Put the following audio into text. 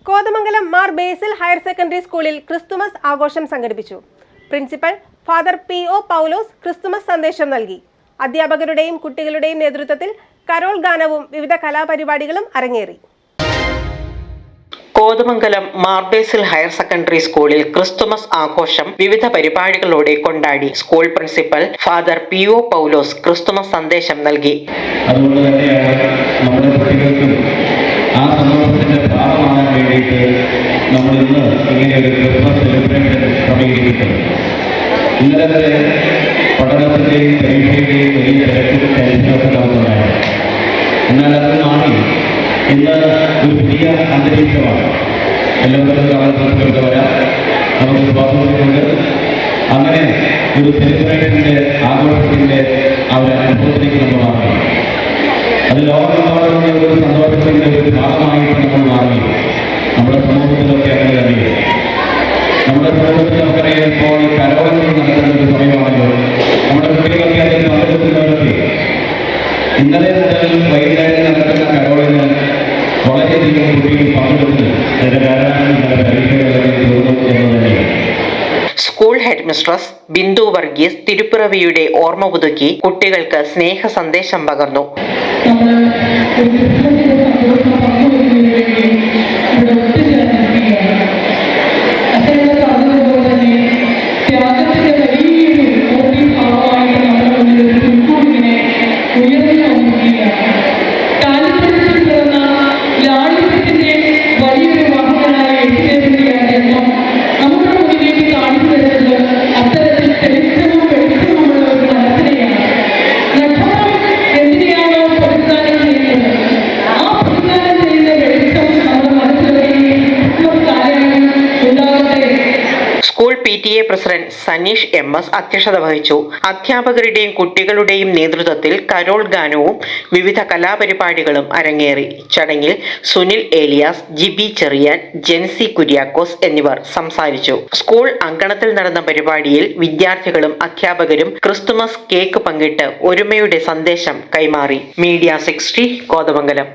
Kothamangalam Mar Basil higher secondary സ്കൂളിൽ Christmas ആഘോഷം സംഘടിപ്പിച്ചു. Principal father P.O. Paulose Christmas സന്ദേശം നൽകി. അധ്യാപകരുടെയും കുട്ടികളുടെയും നേതൃത്വത്തിൽ കരോൾ ഗാനവും വിവിധ കലാപരിപാടികളും അരങ്ങേറി. Kothamangalam Mar Basil higher secondary സ്കൂളിൽ ക്രിസ്തുമസ് ആഘോഷം വിവിധ പരിപാടികളോടെ കൊണ്ടാടി. School principal father P.O. Paulose Christmas സന്ദേശം നൽകി. അതുകൊണ്ട് തന്നെയാണ് നമ്മുടെ കുട്ടികൾക്കും ആ സന്തോഷത്തിന്റെ ഭാഗമാകാൻ വേണ്ടിയിട്ട് നമ്മൾ ഇന്ന് ഇങ്ങനെ ഒരു ക്രിസ്മസ് സെലിബ്രേഷൻ ക്രമീകരിക്കുന്നത്. ഇന്നലത്തെ പഠനത്തിന്റെയും പരീക്ഷയുടെയും വലിയ തിരക്കും ടെൻഷനൊക്കെ നമുക്കുണ്ടായിരുന്നു. എന്നാൽ അത് മാറി ഇന്ന് ഒരു പുതിയ അന്തരീക്ഷമാണ്. എല്ലാവരും കാലഘട്ടത്തിലൊക്കെ വരാം, നമുക്ക് സ്വാതന്ത്ര്യമുണ്ട്. അങ്ങനെ ഒരു സെലിബ്രേഷന്റെ ആഘോഷത്തിന്റെ ആ ഒരു അനുഭവത്തിലേക്ക് നമ്മൾ മാറി. അത് ലോകമെമ്പാടുമുള്ള ഒരു സന്തോഷത്തിന്റെ ഒരു ഭാഗമായിട്ട് നമ്മൾ മാറി. നമ്മുടെ സമൂഹത്തിലൊക്കെ അങ്ങനെ തന്നെയാണ്. നമ്മുടെ സമൂഹത്തിൽ നമുക്കറിയാം, ഇപ്പോൾ ഈ കരോളുകൾ നടത്തുന്ന ഒരു സമയമാണല്ലോ. നമ്മുടെ കുട്ടികളൊക്കെ അതിൽ പങ്കെടുക്കുന്നവരൊക്കെ ഇന്നലെ മുതൽ വൈകുന്നേരം നടത്തുന്ന കരോളിന് വളരെയധികം കുട്ടികൾ പങ്കെടുത്ത് അതിന്റെ കാരണം പരീക്ഷകളൊക്കെ തീർന്നു എന്ന് തന്നെയാണ്. School headmistress Bindu Varghese തിരുപ്പിറവിയുടെ ഓർമ്മ പുതുക്കി കുട്ടികൾക്ക് സ്നേഹ സന്ദേശം പകർന്നു. School PTA president Saneesh MS അധ്യക്ഷത വഹിച്ചു. അധ്യാപകരുടെയും കുട്ടികളുടെയും നേതൃത്വത്തിൽ കരോൾ ഗാനവും വിവിധ കലാപരിപാടികളും അരങ്ങേറി. ചടങ്ങിൽ സുനിൽ ഏലിയാസ്, ജിബി ചെറിയാൻ, ജെൻസി കുര്യാക്കോസ് എന്നിവർ സംസാരിച്ചു. സ്കൂൾ അങ്കണത്തിൽ നടന്ന പരിപാടിയിൽ വിദ്യാർത്ഥികളും അധ്യാപകരും ക്രിസ്തുമസ് കേക്ക് പങ്കിട്ട് ഒരുമയുടെ സന്ദേശം കൈമാറി. മീഡിയ 60 കോതമംഗലം.